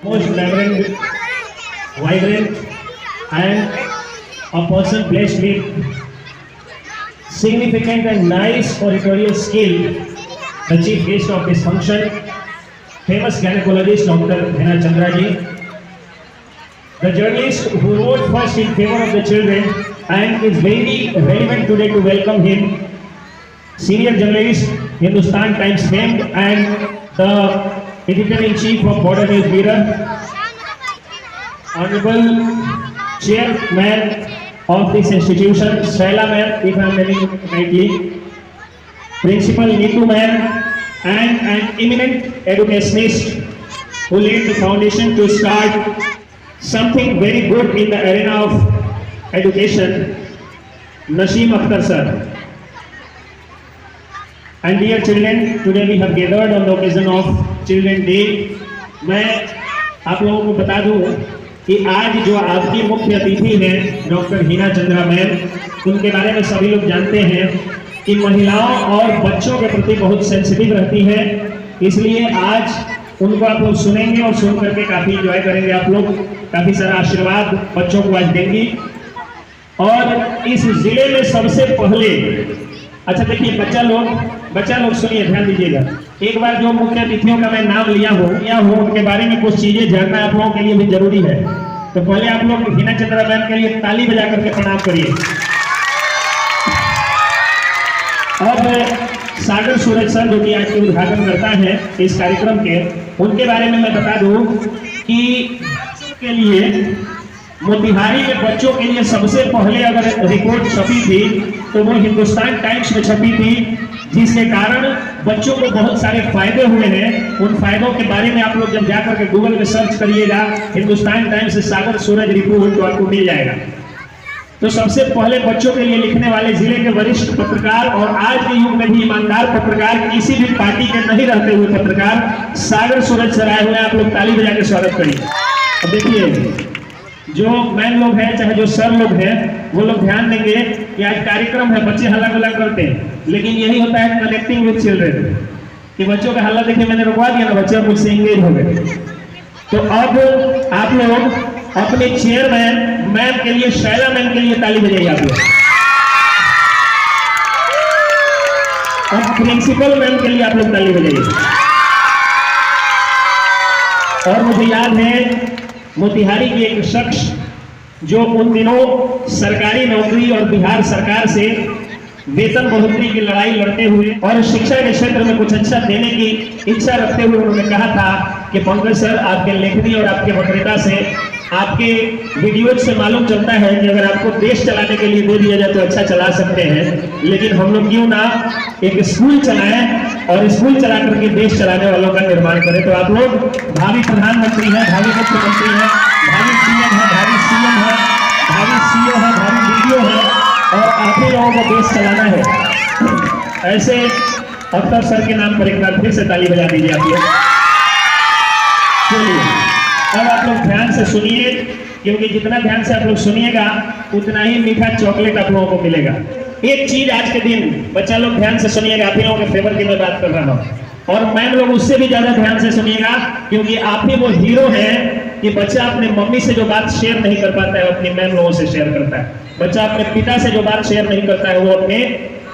most vibrant, and a person blessed with significant and nice oratorial skill, the chief guest of this function, famous gynecologist Dr. Hina Chandra ji, the journalist who wrote first in favor of the children and is very relevant today to welcome him, senior journalist, Hindustan Times famed, and the editor-in-chief of Border News Mirror, Honorable Chairman of this institution, Shaila ma'am, if I am naming rightly, Principal Neetu ma'am, and an eminent educationist who laid the foundation to start something very good in the arena of education, Naseem Akhtar sir. And dear children, today we have gathered on the occasion of Children Day. मैं आप लोगों को बता दूं कि आज जो आपकी मुख्य अतिथि हैं डॉक्टर हिना चंद्रा मैम, उनके बारे में सभी लोग जानते हैं कि महिलाओं और बच्चों के प्रति बहुत सेंसिटिव रहती है, इसलिए आज उनको आप लोग सुनेंगे और सुन करके काफ़ी एंजॉय करेंगे। आप लोग काफ़ी सारा आशीर्वाद बच्चों को आज देंगी। और इस जिले में सबसे पहले, अच्छा देखिए बच्चा लोग सुनिए, ध्यान दीजिएगा। एक बार जो मुख्य अतिथियों का मैं नाम लिया हूँ उनके बारे में कुछ चीजें जानना आप लोगों के लिए भी जरूरी है। तो पहले आप लोग हिना चंद्रा मैम के लिए ताली बजा करके प्रणाम करिए। अब सागर सूरज सर जो कि आज के उद्घाटन करता है इस कार्यक्रम के, उनके बारे में मैं बता दूं कि बच्चों के लिए मोतिहारी में बच्चों के लिए सबसे पहले अगर रिपोर्ट छपी थी तो वो हिंदुस्तान टाइम्स में छपी थी, जिसके कारण बच्चों को बहुत सारे फायदे हुए हैं। उन फायदों के बारे में आप लोग जब जाकर के गूगल में सर्च करिएगा हिंदुस्तान टाइम्स से सागर सूरज रिपोर्ट, तो आपको मिल जाएगा। तो सबसे पहले बच्चों के लिए लिखने वाले जिले के वरिष्ठ पत्रकार और आज के युग में भी ईमानदार पत्रकार, किसी भी पार्टी के नहीं रहते हुए पत्रकार सागर सूरज सर आए हुए हैं। आप लोग ताली बजा के स्वागत करिए। अब देखिए जो मैन लोग हैं चाहे जो सर लोग हैं वो लोग ध्यान देंगे कि आज कार्यक्रम है, बच्चे हल्ला गुल्ला करते हैं, लेकिन यही होता है कनेक्टिंग विद चिल्ड्रन, कि बच्चों का हल्ला देखिए मैंने रुकवा दिया ना, बच्चे मुझसे इंगेज हो गए। तो अब आप लोग अपने चेयरमैन मैम के लिए, शैला मैम के लिए ताली बजाइए आप लोग। अब प्रिंसिपल मैम के लिए आप लोग ताली बजाइए। और मुझे याद है मोतिहारी के एक शख्स जो उन दिनों सरकारी नौकरी और बिहार सरकार से वेतन बढ़ोतरी की लड़ाई लड़ते हुए और शिक्षा के क्षेत्र में कुछ अच्छा देने की इच्छा रखते हुए उन्होंने कहा था कि पंकज सर, आपके लेखनी और आपके वक्तृता से, आपके वीडियो से मालूम चलता है कि अगर आपको देश चलाने के लिए दे दिया जाए तो अच्छा चला सकते हैं, लेकिन हम लोग क्यों ना एक स्कूल चलाएं और स्कूल चला करके देश चलाने वालों का निर्माण करें। तो आप लोग भावी प्रधानमंत्री हैं, भावी मुख्यमंत्री हैं, भावी सीएम है, भावी सीएम है, भावी सीओ है, भावी वीडियो है, और आप ही लोगों को देश चलाना है। ऐसे अख्तर सर के नाम पर एक बार फिर से ताली बजा दीजिए आप लोग। चलिए अब आप लोग ध्यान से सुनिए, क्योंकि जितना ध्यान से आप लोग सुनिएगा उतना ही मीठा चॉकलेट आप लोगों को मिलेगा। एक चीज आज के दिन बच्चा लोग ध्यान से सुनिएगा, आप ही लोगों के फेवर की मैं बात कर रहा हूँ, और मैम लोग उससे भी ज्यादा ध्यान से सुनिएगा, क्योंकि आप ही वो हीरो हैं कि बच्चा अपने मम्मी से जो बात शेयर नहीं कर पाता है अपनी मैम लोगों से शेयर करता है। बच्चा अपने पिता से जो बात शेयर नहीं करता है वो अपने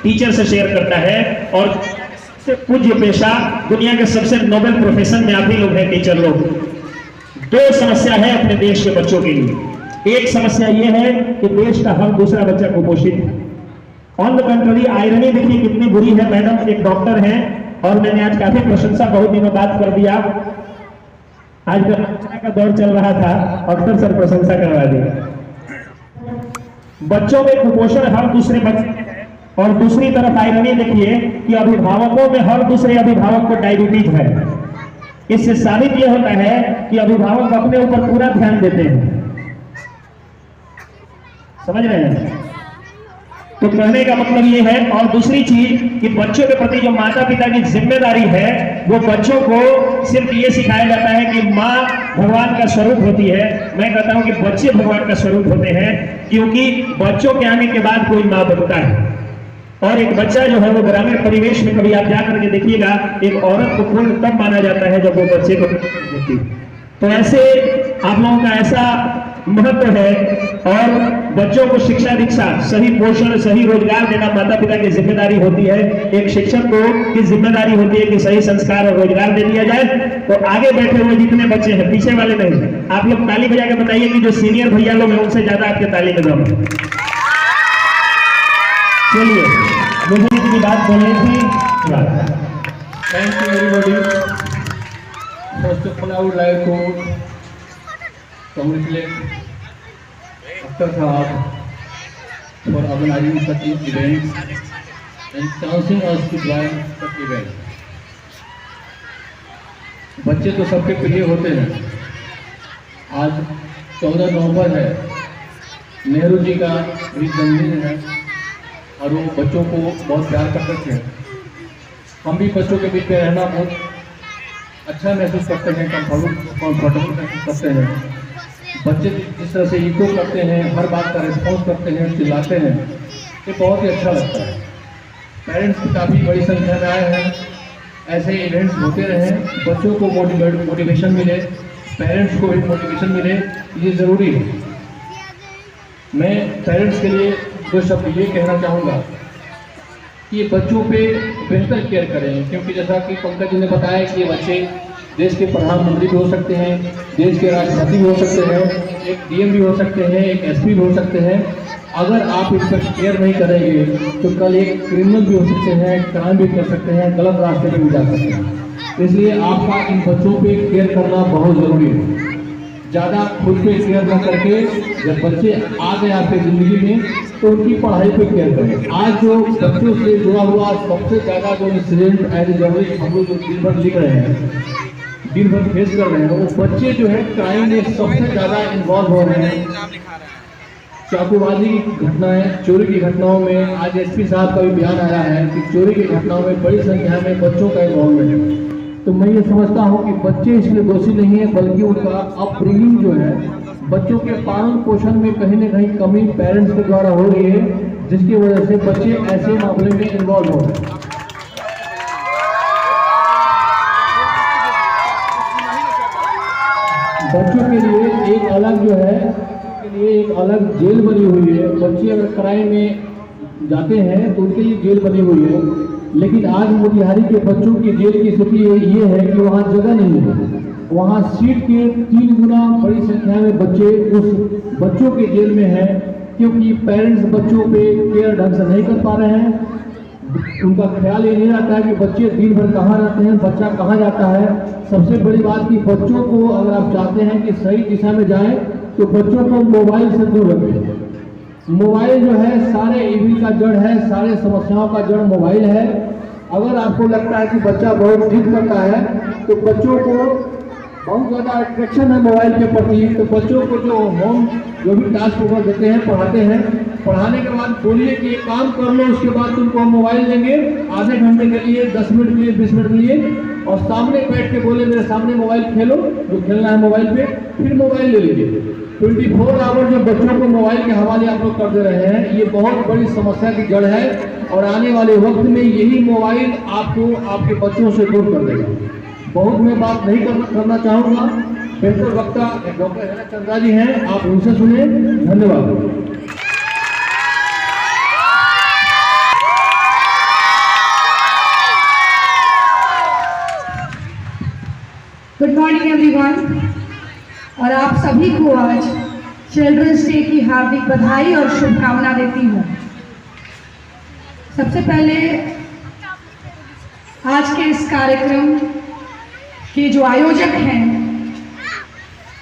टीचर से शेयर करता है। और सबसे पूज्य पेशा, दुनिया के सबसे नोबेल प्रोफेशन में आप ही लोग हैं, टीचर लोग। दो समस्या है अपने देश के बच्चों के लिए। एक समस्या ये है कि देश का हर दूसरा बच्चा कुपोषित है। ऑन द कंट्री, आयरनी देखिए कितनी बुरी है। मैडम एक डॉक्टर हैं और मैंने आज काफी प्रशंसा बहुत दिनों बाद कर दिया। आज प्रशंसा का दौर चल रहा था, अख्तर सर प्रशंसा करवा दिया। बच्चों में कुपोषण हर दूसरे बच्चे में है, और दूसरी तरफ आयरनी देखिए कि अभिभावकों में हर दूसरे अभिभावक को डायबिटीज है। इससे साबित यह होता है कि अभिभावक अपने ऊपर पूरा ध्यान देते हैं। समझ रहे हैं? तो कहने का मतलब ये है। और दूसरी चीज कि बच्चों के प्रति जो माता पिता की जिम्मेदारी है, वो बच्चों को सिर्फ ये सिखाया जाता है कि माँ भगवान का स्वरूप होती है। मैं कहता हूं कि बच्चे भगवान का स्वरूप होते हैं, क्योंकि बच्चों के आने के बाद कोई माँ बनता है। और एक बच्चा जो है वो ग्रामीण परिवेश में, कभी आप जाकर के देखिएगा, एक औरत को पूर्ण तब माना जाता है जब वो बच्चे को देती है। तो ऐसे आप लोगों का ऐसा महत्व है और बच्चों को शिक्षा दीक्षा सही पोषण सही रोजगार देना माता पिता की जिम्मेदारी होती है। एक शिक्षक को की जिम्मेदारी होती है कि सही संस्कार और रोजगार दे दिया जाए। तो आगे बैठे हुए जितने बच्चे हैं, पीछे वाले नहीं, आप लोग ताली बजा के बताइए कि जो सीनियर भैया लोग हैं उनसे ज्यादा आपके ताली में दम। चलिए, मुझे इतनी बात बोलनी थी। Thank you everybody. First of all, I would like to congratulate Dr. Sahab for organizing such events and chancing us to join such events. बच्चे तो सबके प्रिय होते हैं। आज 14 नवंबर है, नेहरू जी का भी जन्मदिन है और वो बच्चों को बहुत प्यार करते थे। हम भी बच्चों के बीच में रहना बहुत अच्छा महसूस करते हैं, कंफर्टेबल महसूस करते हैं। बच्चे जिस तरह से इको करते हैं, हर बात का रिस्पॉन्स करते हैं, चिल्लाते हैं, ये बहुत ही अच्छा लगता है। पेरेंट्स भी काफ़ी बड़ी संख्या में आए हैं। ऐसे इवेंट्स होते रहें, बच्चों को मोटिवेशन मिले, पेरेंट्स को भी मोटिवेशन मिले, ये ज़रूरी है। मैं पेरेंट्स के लिए दो शब्द ये कहना चाहूँगा कि बच्चों पे बेहतर केयर करें, क्योंकि जैसा कि पंकज जी ने बताया कि ये बच्चे देश के प्रधानमंत्री भी हो सकते हैं, देश के राष्ट्रपति भी हो सकते हैं, एक डीएम भी हो सकते हैं, एक एसपी भी हो सकते हैं। अगर आप इस पर केयर नहीं करेंगे तो कल एक क्रिमिनल भी हो सकते हैं, क्राइम भी कर सकते हैं, गलत रास्ते पर भी जा सकते हैं। इसलिए आपका इन बच्चों पे केयर करना बहुत ज़रूरी है। ज़्यादा खुद पे केयर न करके जब बच्चे आ गए आपकी ज़िंदगी में तो उनकी पढ़ाई पे केयर करें। आज जो बच्चों से जुड़ा हुआ सबसे ज़्यादा जो इंसिडेंट एज ए जर्नलिस्ट हम लोग जो दिन भर लिख रहे हैं, दिन भर फेस कर रहे हैं, वो बच्चे जो है क्राइम में सबसे ज़्यादा इन्वॉल्व हो रहे हैं। चाकूबाजी की घटनाएं, चोरी की घटनाओं में आज एसपी साहब का भी बयान आया है कि चोरी की घटनाओं में बड़ी संख्या में बच्चों का इन्वॉल्वमेंट है। तो मैं ये समझता हूँ कि बच्चे इसलिए दोषी नहीं है, बल्कि उनका अपब्रिंगिंग जो है, बच्चों के पालन पोषण में कहीं ना कहीं कमी पेरेंट्स के द्वारा हो रही है, जिसकी वजह से बच्चे ऐसे मामले में इन्वॉल्व हो रहे हैं। बच्चों के लिए एक अलग जो है, के लिए एक अलग जेल बनी हुई है। बच्चे अगर क्राइम में जाते हैं तो उनके लिए जेल बनी हुई है, लेकिन आज मोतिहारी के बच्चों की जेल की स्थिति ये है कि वहाँ जगह नहीं है। वहाँ सीट के 3 गुना बड़ी संख्या में बच्चे उस बच्चों के जेल में हैं, क्योंकि पेरेंट्स बच्चों पे केयर ढंग से नहीं कर पा रहे हैं। उनका ख्याल ये नहीं रहता है कि बच्चे दिन भर कहाँ रहते हैं, बच्चा कहाँ जाता है। सबसे बड़ी बात कि बच्चों को अगर आप चाहते हैं कि सही दिशा में जाएं तो बच्चों को मोबाइल से दूर रखें। मोबाइल जो है सारे इविल का जड़ है, सारे समस्याओं का जड़ मोबाइल है। अगर आपको लगता है कि बच्चा बहुत जिद करता है तो बच्चों को बहुत ज़्यादा अट्रैक्शन है मोबाइल के प्रति, तो बच्चों को जो भी टास्क वगैरह देते हैं, पढ़ाते हैं, पढ़ाने के बाद बोलिए कि ये काम कर लो, उसके बाद तुमको हम मोबाइल देंगे आधे घंटे के लिए, 10 मिनट के लिए, 20 मिनट के लिए, और सामने बैठ के बोले मेरे सामने मोबाइल खेलो, जो खेलना है मोबाइल पे, फिर मोबाइल ले लीजिए। 24 आवर जो बच्चों को मोबाइल के हवाले आप लोग कर दे रहे हैं, ये बहुत बड़ी समस्या की जड़ है और आने वाले वक्त में यही मोबाइल आपको आपके बच्चों से दूर कर देगा। बहुत मैं बात नहीं करना चाहूँगा। बेहतर वक्ता डॉक्टर हेना चंद्रा जी हैं, आप उनसे सुने। धन्यवाद। गुड मॉर्निंग एवरीवन, और आप सभी को आज चिल्ड्रंस डे की हार्दिक बधाई और शुभकामना देती हूँ। सबसे पहले आज के इस कार्यक्रम के जो आयोजक हैं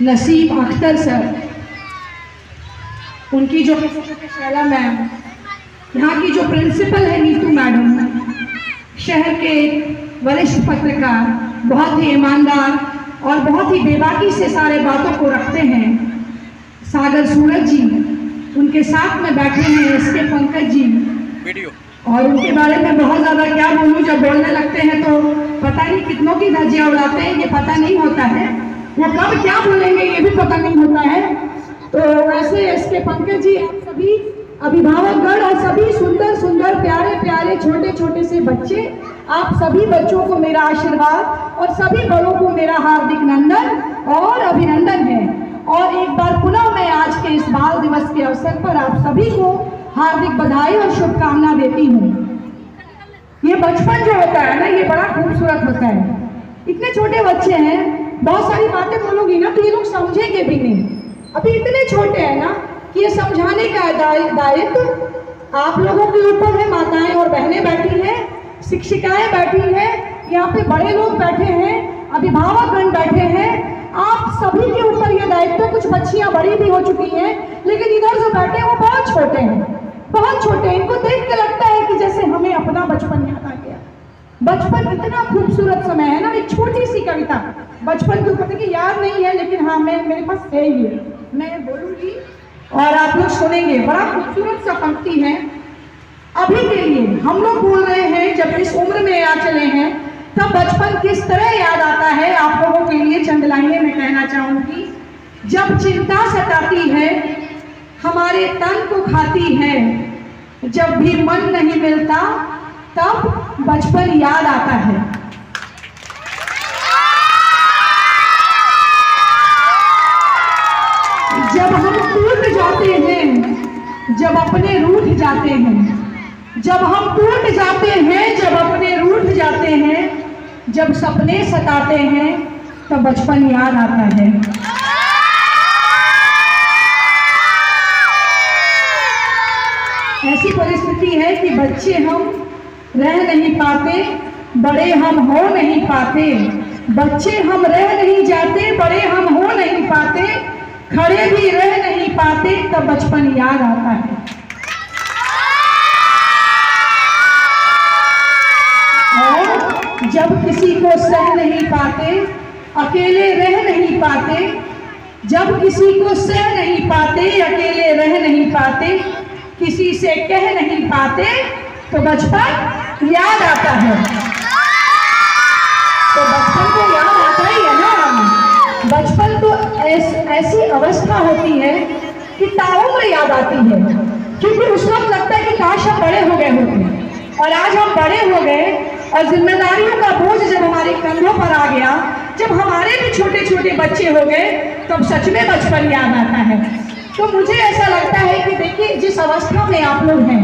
नसीम अख्तर सर, उनकी जो शैला मैम, यहाँ की जो प्रिंसिपल है नीतू मैडम, शहर के वरिष्ठ पत्रकार, बहुत ही ईमानदार और बहुत ही बेबाकी से सारे बातों को रखते हैं, सागर सूरज जी, उनके साथ में बैठे हैं इसके पंकज जी, और उनके बारे में बहुत ज़्यादा क्या बोलूँ, जब बोलने लगते हैं तो पता नहीं कितनों की धज्जियाँ उड़ाते हैं, ये पता नहीं होता है, वो कब क्या बोलेंगे ये भी पता नहीं होता है। तो वैसे इसके पंकज जी, आप सभी अभिभावकगण और सभी सुंदर सुंदर प्यारे प्यारे छोटे छोटे से बच्चे, आप सभी बच्चों को मेरा आशीर्वाद और सभी बड़ों को मेरा हार्दिक नंदन। और अभिनंदन है। और एक बार पुनः मैं आज के इस बाल दिवस के अवसर पर आप सभी को हार्दिक बधाई और शुभकामना देती हूँ। ये बचपन जो होता है ना, ये बड़ा खूबसूरत होता है। इतने छोटे बच्चे हैं, बहुत सारी बातें बोलोगी ना तो ये लोग समझेंगे भी नहीं। अभी इतने छोटे हैं ना कि ये समझाने का दायित्व आप लोगों के ऊपर है। माताएं और बहनें बैठी हैं, शिक्षिकाएं बैठी हैं, यहाँ पे बड़े लोग बैठे हैं, अभिभावकगण बैठे हैं। आप सभी के ऊपर ये दायित्व। कुछ बच्चियां बड़ी भी हो चुकी हैं, लेकिन इधर जो बैठे हैं वो बहुत छोटे हैं, बहुत छोटे हैं। इनको देख के लगता है कि जैसे हमें अपना बचपन याद आ गया। बचपन इतना खूबसूरत समय है ना। एक छोटी सी कविता बचपन के ऊपर की याद नहीं है, लेकिन हाँ मेरे पास है ये, मैं बोलूंगी और आप लोग सुनेंगे। बड़ा खूबसूरत सा पंक्ति है। अभी के लिए हम लोग बोल रहे हैं, जब इस उम्र में आ चले हैं तब बचपन किस तरह याद आता है। आप लोगों के लिए चंद लाइनें मैं कहना चाहूंगी। जब चिंता सताती है, हमारे तन को खाती है, जब भी मन नहीं मिलता तब बचपन याद आता है। जब हम टूट जाते हैं, जब अपने रूठ जाते हैं, जब हम टूट जाते हैं, जब अपने रूठ जाते हैं, जब सपने सताते हैं तो बचपन याद आता है। ऐसी परिस्थिति है कि बच्चे हम रह नहीं पाते, बड़े हम हो नहीं पाते। बच्चे हम रह नहीं जाते, बड़े हम हो नहीं पाते, खड़े भी रह नहीं पाते, तब बचपन याद आता है। और जब किसी को सह नहीं पाते, अकेले रह नहीं पाते, जब किसी को सह नहीं पाते, अकेले रह नहीं पाते, किसी से कह नहीं पाते, तो बचपन याद आता है। तो बचपन तो याद आता ही है ना। बचपन तो ऐसी अवस्था होती है कि ताउम्र याद आती है, क्योंकि उस वक्त लगता है कि काश हम बड़े हो गए होते। और आज हम बड़े हो गए और जिम्मेदारियों का बोझ जब हमारे कंधों पर आ गया, जब हमारे भी छोटे छोटे बच्चे हो गए, तब सच में बचपन याद आता है। तो मुझे ऐसा लगता है कि देखिए, जिस अवस्था में आप लोग हैं,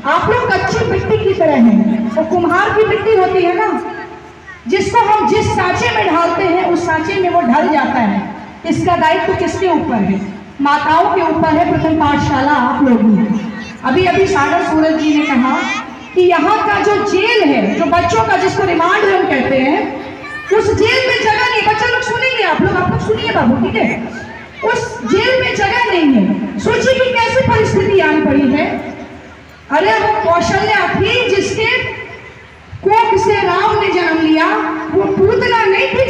आप लोग कच्ची मिट्टी की तरह हैं। वो कुम्हार की मिट्टी होती है ना, जिसको हम जिस सांचे में ढालते हैं उस सांचे में वो ढल जाता है। इसका दायित्व किसके ऊपर है? माताओं के ऊपर है। प्रथम पाठशाला आप लोग ही। अभी अभी सागर सूरज जी ने कहा कि यहाँ का जो जेल है, जो बच्चों का जिसको रिमांड रूम कहते हैं, उस जेल में जगह नहीं। बच्चे लोग सुनेंगे, आप लोग सुनिए बाबू, ठीक है? उस जेल में जगह नहीं है। सोचिए कि कैसी परिस्थिति आनी पड़ी है। अरे वो कौशल्या थी जिसके कोख से राम ने जन्म लिया, वो पूतना नहीं थी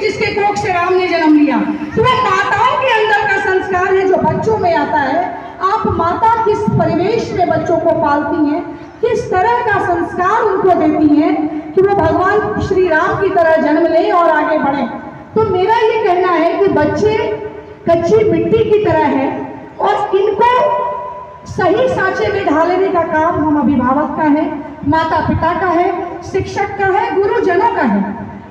जिसके कोख से राम ने जन्म लिया। तो वो माताओं के अंदर का संस्कार है जो बच्चों में आता है। आप माता किस परिवेश में बच्चों को पालती हैं, किस तरह का संस्कार उनको देती हैं कि वो भगवान श्री राम की तरह जन्म लें और आगे बढ़े। तो मेरा ये कहना है कि बच्चे कच्ची मिट्टी की तरह है और इनको सही सांचे में ढालने का काम हम अभिभावक का है, माता पिता का है, शिक्षक का है, गुरुजनों का है।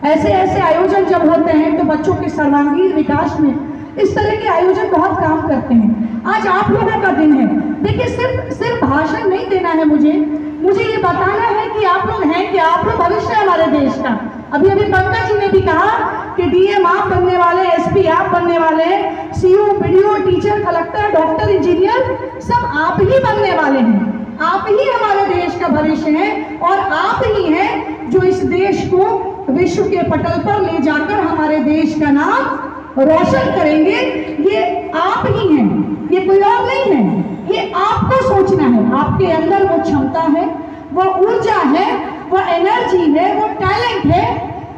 ऐसे ऐसे आयोजन जब होते हैं तो बच्चों के सर्वांगीण विकास में इस तरह के आयोजन बहुत काम करते हैं। आज आप लोगों का दिन है। देखिए, सिर्फ भाषण नहीं देना है मुझे ये बताना है कि आप लोग हैं, कि आप लोग भविष्य हमारे देश का। अभी पंकज जी ने भी कहा कि डीएम आप बनने वाले, एसपी आप बनने वाले, CO, BDO, teacher, collector, doctor, engineer, सब आप ही बनने वाले हैं। आप ही हमारे देश का भविष्य है और आप ही हैं जो इस देश को विश्व के पटल पर ले जाकर हमारे देश का नाम रोशन करेंगे। ये आप ही हैं, ये कोई और नहीं है। ये आपको सोचना है। आपके अंदर वो क्षमता है, वो ऊर्जा है, वो एनर्जी है, वो टैलेंट है।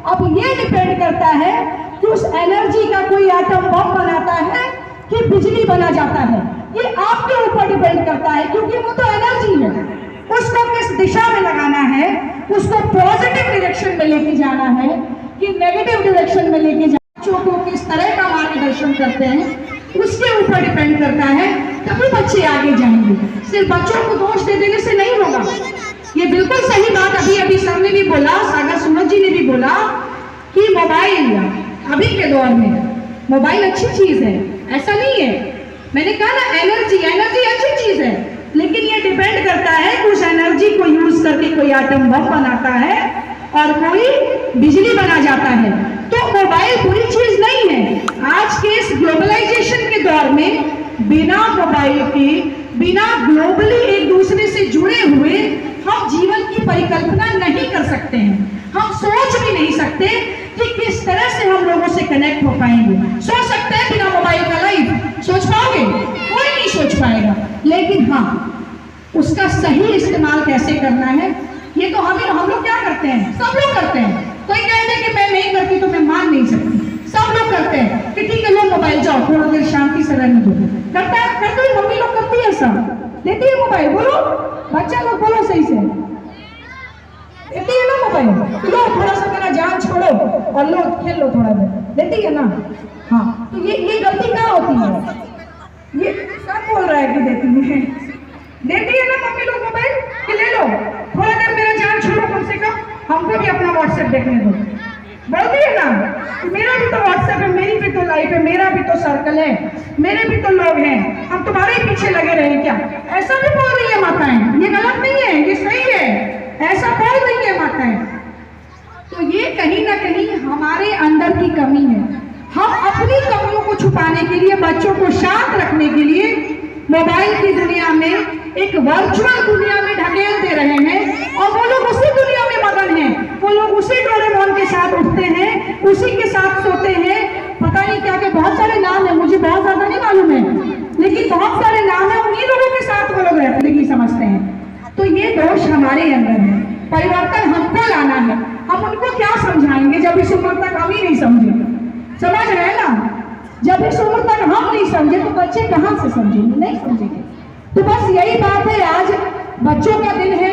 अब ये डिपेंड करता है कि उस एनर्जी का कोई एटम बम बनाता है कि बिजली बना जाता है। ये आपके ऊपर डिपेंड करता है, क्योंकि वो तो एनर्जी है। उसको किस दिशा में लगाना है, उसको पॉजिटिव डायरेक्शन में लेके जाना है कि नेगेटिव डायरेक्शन में लेके जाना, बच्चों को किस तरह का मार्गदर्शन करते हैं, उसके ऊपर डिपेंड करता है। तभी बच्चे आगे जाएंगे। सिर्फ बच्चों को दोष दे देने से नहीं होगा। ये बिल्कुल सही बात अभी सर ने भी बोला, सागर सूरज जी ने भी बोला कि मोबाइल अभी के दौर में मोबाइल अच्छी चीज है, ऐसा नहीं है। मैंने कहा ना एनर्जी अच्छी चीज है, लेकिन ये डिपेंड करता है कि उस एनर्जी को यूज करके कोई आटम बम बनाता है और कोई बिजली बना जाता है। तो मोबाइल बुरी चीज नहीं है। आज के इस ग्लोबलाइजेशन के दौर में बिना मोबाइल के, बिना ग्लोबली एक दूसरे से जुड़े हुए हम जीवन की परिकल्पना नहीं कर सकते हैं। हम सोच भी नहीं सकते कि किस तरह से हम लोगों से कनेक्ट हो पाएंगे। सोच सकते हैं बिना मोबाइल का लाइफ, सोच पाओगे? कोई नहीं सोच पाएगा। लेकिन हाँ, उसका सही इस्तेमाल कैसे करना है, ये तो हम लोग क्या करते हैं, सब लोग करते हैं। कोई कहते कि मैं नहीं करती तो मैं मान नहीं सकती, सब लोग करते हैं कि ठीक है लो मोबाइल जाओ थोड़ा देर शांति से रहने दो। करता है, करते हुए मम्मी लोग करती है, सब देती है मोबाइल। बोलो बच्चा लोग, बोलो सही से, देती है ना मोबाइल? लो थोड़ा सा मेरा जान छोड़ो और लो खेल लो थोड़ा देर, देती है ना? हाँ, तो ये गलती क्या होती है? ये सब बोल रहा है कि देती है, देती है ना मम्मी लोग मोबाइल कि ले लो थोड़ा देर मेरा जान छोड़ो, कम से कम हमको भी अपना व्हाट्सएप देखने दो। बोलती है ना, मेरा भी तो व्हाट्सएप है, मेरी भी तो लाइफ है, मेरा भी तो सर्कल है, मेरे भी तो लोग हैं, हम तुम्हारे ही पीछे लगे रहे क्या? ऐसा भी बोल रही है माताएं। ये गलत नहीं है, ये सही है, ऐसा बोल रही है माताएं। तो ये कहीं ना कहीं हमारे अंदर की कमी है। हम अपनी कमियों को छुपाने के लिए, बच्चों को शांत रखने के लिए मोबाइल की दुनिया में, एक वर्चुअल दुनिया में ढकेल दे रहे हैं और वो लोग उसी दुनिया में मगन हैं। वो लोग उसी डोरेमोन के साथ उठते हैं, उसी के साथ सोते हैं, पता नहीं क्या क्या बहुत सारे नाम है, मुझे बहुत ज्यादा नहीं मालूम है, लेकिन बहुत सारे नाम है, उन्हीं लोगों के साथ वो लोग रहते नहीं समझते हैं। तो ये दोष हमारे अंदर है, परिवर्तन हमको लाना है। हम उनको क्या समझाएंगे जब इस उम्र तक हम ही नहीं समझे? समझ रहे हैं ना? जब इस उम्र तक हम नहीं समझे तो बच्चे कहाँ से समझेंगे? नहीं समझेंगे। तो बस यही बात है, आज बच्चों का दिन है,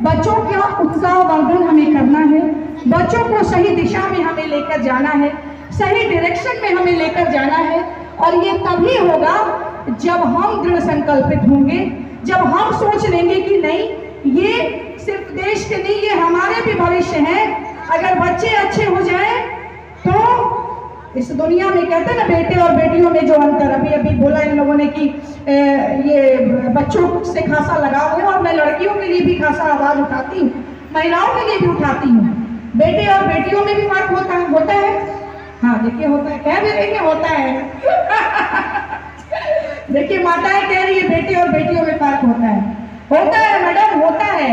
बच्चों का उत्साहवर्धन हमें करना है, बच्चों को सही दिशा में हमें लेकर जाना है, सही डायरेक्शन में हमें लेकर जाना है। और ये तभी होगा जब हम दृढ़ संकल्पित होंगे, जब हम सोच लेंगे कि नहीं, ये सिर्फ देश के नहीं, ये हमारे भी भविष्य है। अगर बच्चे अच्छे हो जाए तो इस दुनिया में, कहते हैं ना बेटे और बेटियों में जो अंतर, अभी बोला इन लोगों ने कि ये बच्चों से खासा लगाव है, और मैं लड़कियों के लिए भी खासा आवाज उठाती हूँ, महिलाओं के लिए भी उठाती हूँ। बेटे और बेटियों में भी फर्क होता है। हाँ देखिए होता है, कह भी रही है होता है। देखिए माताएं कह रही है बेटे और बेटियों में फर्क होता है मैडम, होता है।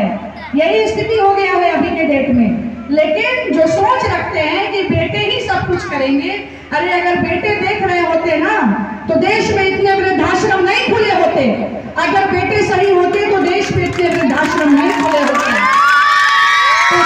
यही स्थिति हो गया है अभी के डेट में। लेकिन जो सोच रखते हैं कि बेटे ही सब कुछ करेंगे, अरे अगर बेटे देख रहे होते ना तो देश में इतने वृद्धाश्रम नहीं खुले होते। अगर बेटे सही होते तो देश में इतने वृद्धाश्रम नहीं खुले होते। तो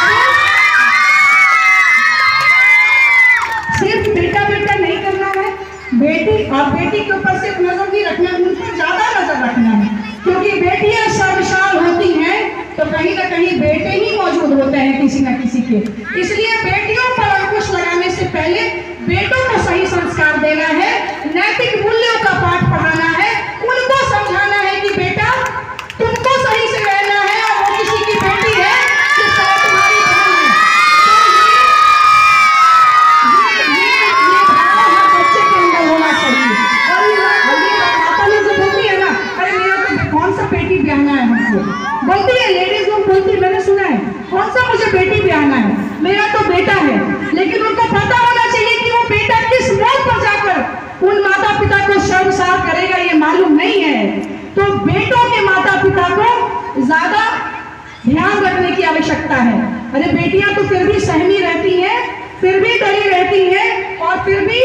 सिर्फ बेटा बेटा नहीं करना है, बेटी और बेटी के ऊपर सिर्फ नजर नहीं रखना, उन पर ज्यादा नजर रखना है। क्योंकि बेटियां सर्वशाल होती हैं तो कहीं ना कहीं बेटे ही मौजूद होते हैं किसी न किसी के। इसलिए बेटियों पर अंकुश लगाने से पहले बेटों को सही संस्कार देना है, नैतिक मूल्यों का पाठ पढ़ाना है, उनको समझाना है कि बेटा तुमको सही से रहना है और वो किसी की बेटी है कि तुम्हारी बहन है। ये भाव हर बच्चे के अंदर होना चाहिए। और ये माता लोग जो बोलती है ना, अरे मेरा तो कौन सा बेटी ब्याहना है, हमको बोलती है, लेडीज लोग बोलती है, मैंने सुना है, कौन सा मुझे बेटी ब्याहना है, मेरा तो बेटा है। लेकिन उनको पता होना चाहिए कि वो बेटा किस मोड़ पर जाकर उन माता पिता को शर्मसार करेगा, ये मालूम नहीं है। तो बेटों के माता पिता को ज्यादा ध्यान रखने की आवश्यकता है। अरे बेटियां तो फिर भी सहमी रहती हैं, फिर भी डरी रहती हैं और फिर भी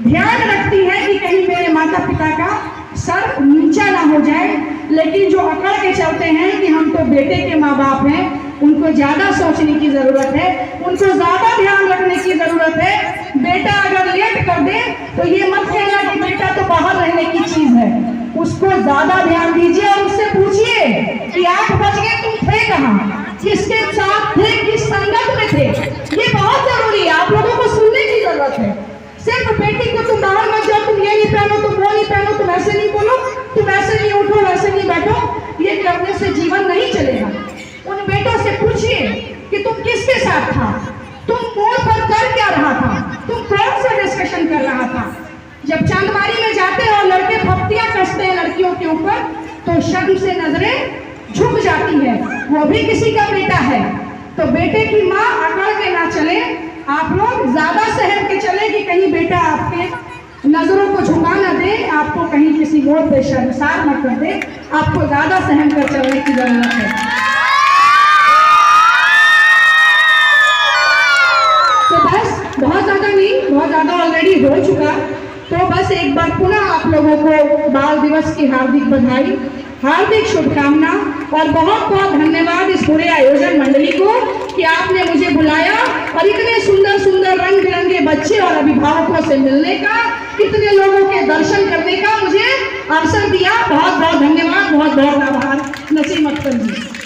ध्यान रखती हैं कि कहीं मेरे माता पिता का सर नीचा ना हो जाए। लेकिन जो अकड़ के चलते हैं कि हम तो बेटे के माँ बाप हैं, उनको ज्यादा सोचने की जरूरत है, उनको ज्यादा ध्यान रखने की जरूरत है। बेटा अगर लेट कर दे तो ये मत कहना कि बेटा तो बाहर रहने की चीज है, उसको ज्यादा ध्यान दीजिए और उससे पूछिए कि 8 बज गए तुम थे कहाँ, किसके साथ थे, किस संगत में थे। ये बहुत जरूरी है, आप लोगों को सुनने की जरूरत है। सिर्फ बेटी को तुम बाहर मत जाओ, तुम ये नहीं पहनो, तुम वो नहीं पहनो, तुम ऐसे नहीं बोलो, तुम ऐसे नहीं उठो, वैसे नहीं बैठो, ये करने से जीवन नहीं चलेगा। उन बेटों से पूछिए कि तुम किसके साथ था, तुम मोड़ पर कर क्या रहा था, तुम कौन सा डिस्कशन कर रहा था, तो शर्म से नजरें झुक जाती है, वो भी किसी का बेटा है। तो बेटे की माँ अकड़ के ना चले, आप लोग ज्यादा सहम के चले कि कहीं बेटा आपके नजरों को झुका ना दे, आपको कहीं किसी मोड़ पे शर्मसार न कर दे। आपको ज्यादा सहम कर चलने की जरूरत है। तो बस बहुत ज्यादा नहीं, बहुत ज्यादा ऑलरेडी हो चुका। तो बस एक बार पुनः आप लोगों को बाल दिवस की हार्दिक बधाई, हार्दिक शुभकामना और बहुत बहुत धन्यवाद इस पूरे आयोजन मंडली को कि आपने मुझे बुलाया और इतने सुंदर सुंदर रंग बिरंगे बच्चे और अभिभावकों से मिलने का, इतने लोगों के दर्शन करने का मुझे अवसर दिया। बहुत बहुत धन्यवाद, बहुत बहुत आभार। नसीम अख्तर जी।